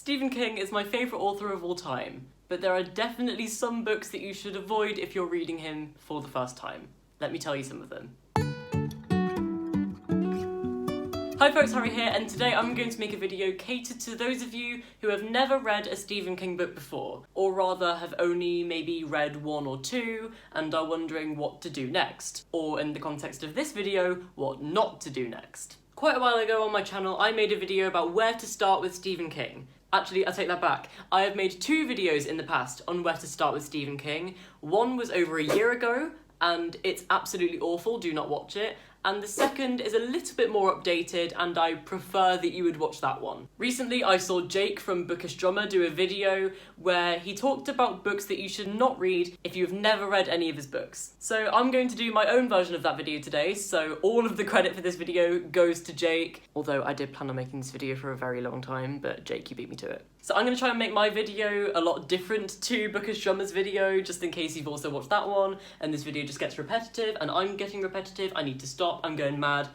Stephen King is my favourite author of all time, but there are definitely some books that you should avoid if you're reading him for the first time. Let me tell you some of them. Hi folks, Harry here, and today I'm going to make a video catered to those of you who have never read a Stephen King book before, or rather have only maybe read one or two and are wondering what to do next, or in the context of this video, what not to do next. Quite a while ago on my channel, I made a video about where to start with Stephen King. Actually, I take that back. I have made two videos in the past on where to start with Stephen King. One was over a year ago, and it's absolutely awful, do not watch it. And the second is a little bit more updated, and I prefer that you would watch that one. Recently, I saw Jake from Bookish Drummer do a video where he talked about books that you should not read if you've never read any of his books. So I'm going to do my own version of that video today, so all of the credit for this video goes to Jake, although I did plan on making this video for a very long time, but Jake, you beat me to it. So I'm going to try and make my video a lot different to Bookish Drummer's video, just in case you've also watched that one, and this video just gets repetitive, and I'm getting repetitive, I need to stop. I'm going mad.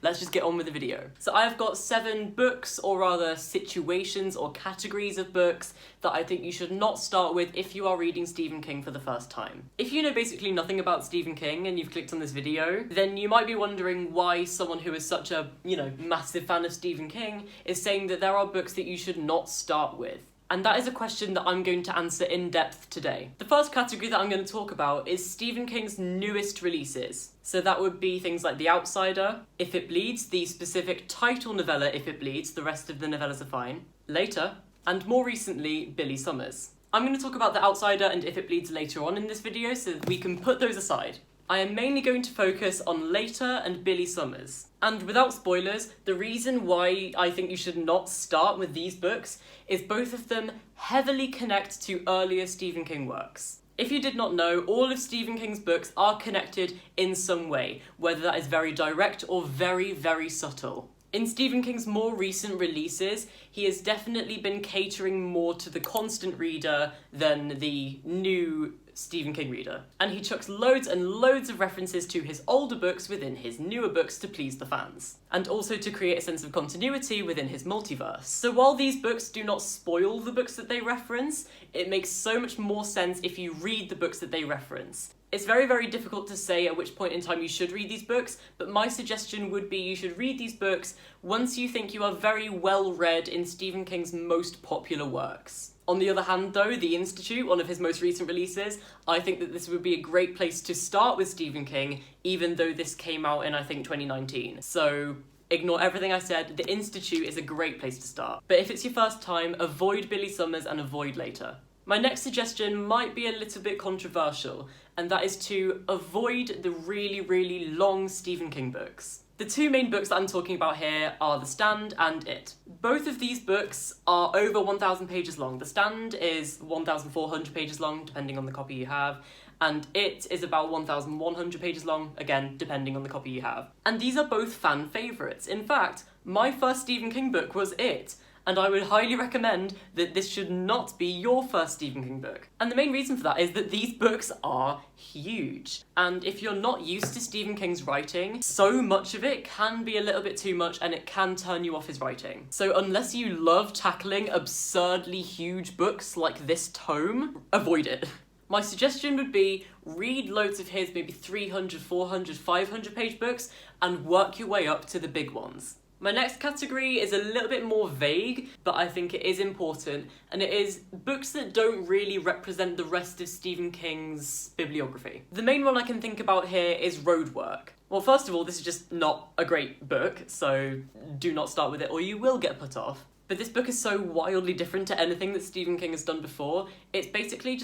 Let's just get on with the video. So I've got 7 books, or rather situations or categories of books that I think you should not start with if you are reading Stephen King for the first time. If you know basically nothing about Stephen King and you've clicked on this video, then you might be wondering why someone who is such a, massive fan of Stephen King is saying that there are books that you should not start with. And that is a question that I'm going to answer in depth today. The first category that I'm going to talk about is Stephen King's newest releases. So that would be things like The Outsider, If It Bleeds, the specific title novella If It Bleeds, the rest of the novellas are fine, Later, and more recently, Billy Summers. I'm going to talk about The Outsider and If It Bleeds later on in this video so that we can put those aside. I am mainly going to focus on Later and Billy Summers. And without spoilers, the reason why I think you should not start with these books is both of them heavily connect to earlier Stephen King works. If you did not know, all of Stephen King's books are connected in some way, whether that is very direct or very, very subtle. In Stephen King's more recent releases, he has definitely been catering more to the constant reader than the new Stephen King reader. And he chucks loads and loads of references to his older books within his newer books to please the fans. And also to create a sense of continuity within his multiverse. So while these books do not spoil the books that they reference, it makes so much more sense if you read the books that they reference. It's very, very difficult to say at which point in time you should read these books, but my suggestion would be you should read these books once you think you are very well read in Stephen King's most popular works. On the other hand though, The Institute, one of his most recent releases, I think that this would be a great place to start with Stephen King, even though this came out in, I think, 2019. So ignore everything I said, The Institute is a great place to start. But if it's your first time, avoid Billy Summers and avoid Later. My next suggestion might be a little bit controversial, and that is to avoid the really, really long Stephen King books. The two main books that I'm talking about here are The Stand and It. Both of these books are over 1,000 pages long. The Stand is 1,400 pages long, depending on the copy you have, and It is about 1,100 pages long, again, depending on the copy you have. And these are both fan favourites. In fact, my first Stephen King book was It, and I would highly recommend that this should not be your first Stephen King book. And the main reason for that is that these books are huge. And if you're not used to Stephen King's writing, so much of it can be a little bit too much and it can turn you off his writing. So unless you love tackling absurdly huge books like this tome, avoid it. My suggestion would be read loads of his maybe 300, 400, 500 page books and work your way up to the big ones. My next category is a little bit more vague, but I think it is important, and it is books that don't really represent the rest of Stephen King's bibliography. The main one I can think about here is Roadwork. Well, first of all, this is just not a great book, so do not start with it or you will get put off. But this book is so wildly different to anything that Stephen King has done before. It's basically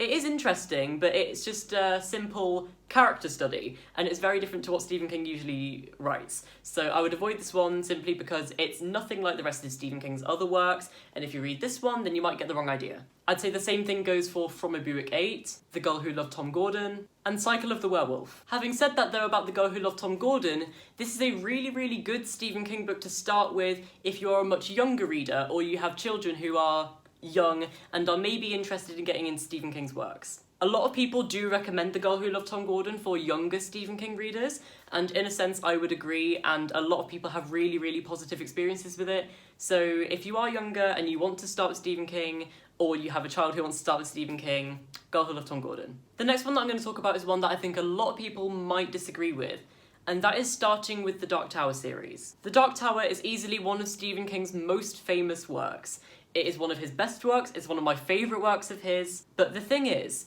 it is interesting, but it's just a simple character study, and it's very different to what Stephen King usually writes. So I would avoid this one simply because it's nothing like the rest of Stephen King's other works, and if you read this one, then you might get the wrong idea. I'd say the same thing goes for From a Buick 8, The Girl Who Loved Tom Gordon, and Cycle of the Werewolf. Having said that though about The Girl Who Loved Tom Gordon, this is a really, really good Stephen King book to start with if you're a much younger reader or you have children who are young and are maybe interested in getting into Stephen King's works. A lot of people do recommend The Girl Who Loved Tom Gordon for younger Stephen King readers, and in a sense I would agree, and a lot of people have really, really positive experiences with it. So if you are younger and you want to start with Stephen King, or you have a child who wants to start with Stephen King, Girl Who Loved Tom Gordon. The next one that I'm going to talk about is one that I think a lot of people might disagree with, and that is starting with the Dark Tower series. The Dark Tower is easily one of Stephen King's most famous works. It is one of his best works, it's one of my favourite works of his, but the thing is,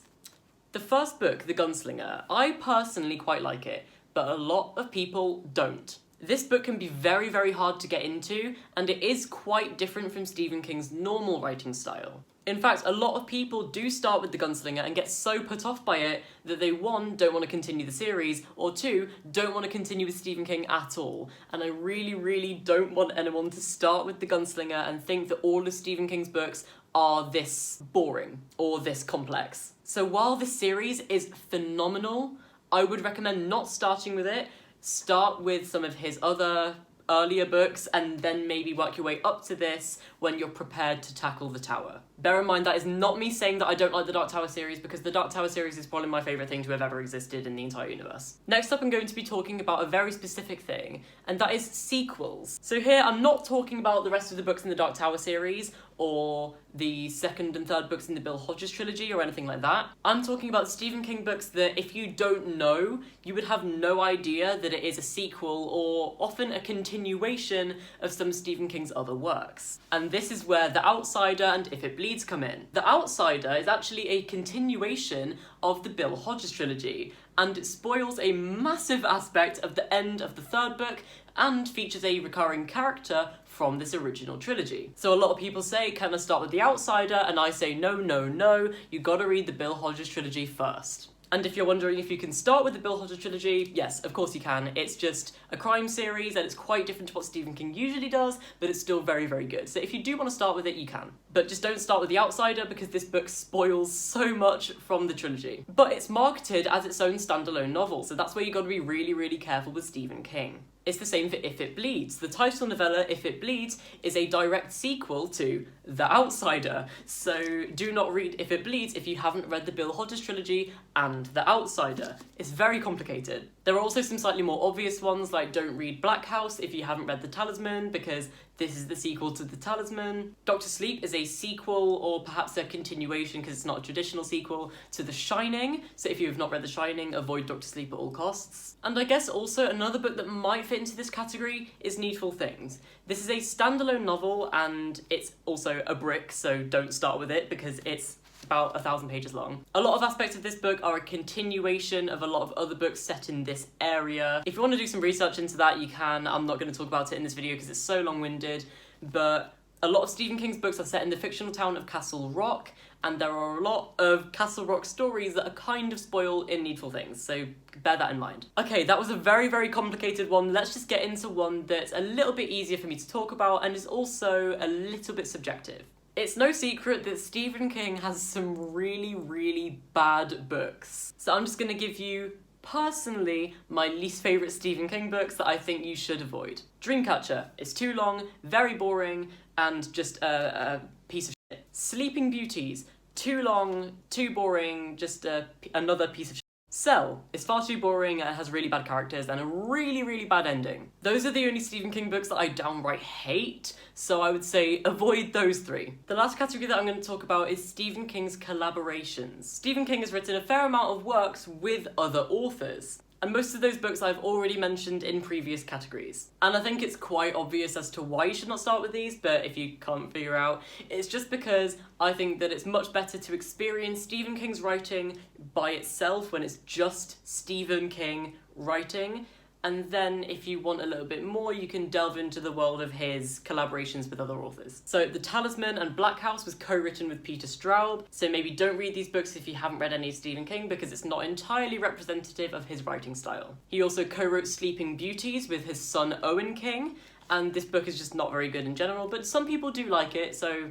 the first book, The Gunslinger, I personally quite like it, but a lot of people don't. This book can be very, very hard to get into, and it is quite different from Stephen King's normal writing style. In fact, a lot of people do start with The Gunslinger and get so put off by it that they, one, don't want to continue the series, or two, don't want to continue with Stephen King at all. And I really, really don't want anyone to start with The Gunslinger and think that all of Stephen King's books are this boring or this complex. So while this series is phenomenal, I would recommend not starting with it. Start with some of his other earlier books and then maybe work your way up to this when you're prepared to tackle the tower. Bear in mind, that is not me saying that I don't like the Dark Tower series, because the Dark Tower series is probably my favourite thing to have ever existed in the entire universe. Next up, I'm going to be talking about a very specific thing, and that is sequels. So here, I'm not talking about the rest of the books in the Dark Tower series, or the second and third books in the Bill Hodges trilogy, or anything like that. I'm talking about Stephen King books that if you don't know, you would have no idea that it is a sequel, or often a continuation of some Stephen King's other works. And this is where The Outsider and If It Bleeds come in. The Outsider is actually a continuation of the Bill Hodges trilogy, and it spoils a massive aspect of the end of the third book and features a recurring character from this original trilogy. So a lot of people say, can I start with The Outsider? And I say, no, no, no, you gotta read the Bill Hodges trilogy first. And if you're wondering if you can start with the Bill Hodges trilogy, yes, of course you can. It's just a crime series and it's quite different to what Stephen King usually does, but it's still very, very good. So if you do want to start with it, you can. But just don't start with The Outsider, because this book spoils so much from the trilogy. But it's marketed as its own standalone novel, so that's where you gotta be really, really careful with Stephen King. It's the same for If It Bleeds. The title novella, If It Bleeds, is a direct sequel to The Outsider. So do not read If It Bleeds if you haven't read the Bill Hodges trilogy and The Outsider. It's very complicated. There are also some slightly more obvious ones, like don't read Black House if you haven't read The Talisman, because this is the sequel to The Talisman. Doctor Sleep is a sequel, or perhaps a continuation, because it's not a traditional sequel, to The Shining. So if you have not read The Shining, avoid Doctor Sleep at all costs. And I guess also another book that might fit into this category is Needful Things. This is a standalone novel, and it's also a brick, so don't start with it because it's about 1,000 pages long. A lot of aspects of this book are a continuation of a lot of other books set in this area. If you want to do some research into that, you can. I'm not going to talk about it in this video because it's so long-winded, but a lot of Stephen King's books are set in the fictional town of Castle Rock, and there are a lot of Castle Rock stories that are kind of spoiled in Needful Things, so bear that in mind. Okay, that was a very, very complicated one. Let's just get into one that's a little bit easier for me to talk about and is also a little bit subjective. It's no secret that Stephen King has some really, really bad books. So I'm just going to give you, personally, my least favourite Stephen King books that I think you should avoid. Dreamcatcher is too long, very boring, and just a piece of shit. Sleeping Beauties, too long, too boring, just another piece of shit. Cell is far too boring and has really bad characters and a really, really bad ending. Those are the only Stephen King books that I downright hate, so I would say avoid those three. The last category that I'm going to talk about is Stephen King's collaborations. Stephen King has written a fair amount of works with other authors, and most of those books I've already mentioned in previous categories. And I think it's quite obvious as to why you should not start with these, but if you can't figure out, it's just because I think that it's much better to experience Stephen King's writing by itself when it's just Stephen King writing, and then if you want a little bit more, you can delve into the world of his collaborations with other authors. So The Talisman and Black House was co-written with Peter Straub, so maybe don't read these books if you haven't read any of Stephen King, because it's not entirely representative of his writing style. He also co-wrote Sleeping Beauties with his son Owen King, and this book is just not very good in general, but some people do like it, so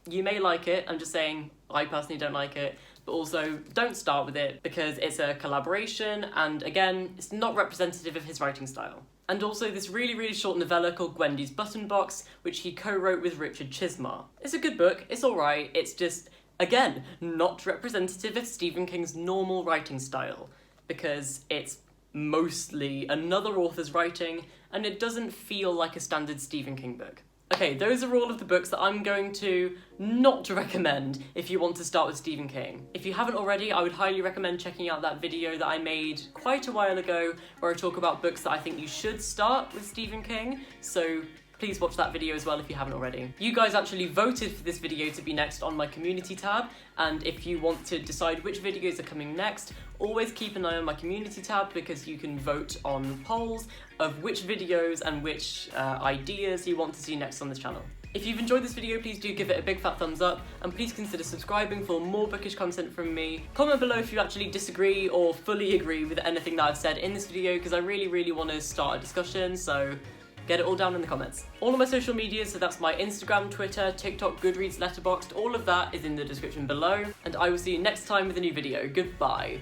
you may like it. I'm just saying, I personally don't like it. But also, don't start with it because it's a collaboration, and again, it's not representative of his writing style. And also this really, really short novella called Gwendy's Button Box, which he co-wrote with Richard Chismar. It's a good book, it's alright, it's just Again, not representative of Stephen King's normal writing style, because it's mostly another author's writing, and it doesn't feel like a standard Stephen King book. Okay, those are all of the books that I'm going to not recommend if you want to start with Stephen King. If you haven't already, I would highly recommend checking out that video that I made quite a while ago where I talk about books that I think you should start with Stephen King, so please watch that video as well if you haven't already. You guys actually voted for this video to be next on my community tab, and if you want to decide which videos are coming next, always keep an eye on my community tab because you can vote on polls of which videos and which ideas you want to see next on this channel. If you've enjoyed this video, please do give it a big fat thumbs up, and please consider subscribing for more bookish content from me. Comment below if you actually disagree or fully agree with anything that I've said in this video, because I really want to start a discussion, so get it all down in the comments. All of my social media, so that's my Instagram, Twitter, TikTok, Goodreads, Letterboxd, all of that is in the description below, and I will see you next time with a new video. Goodbye.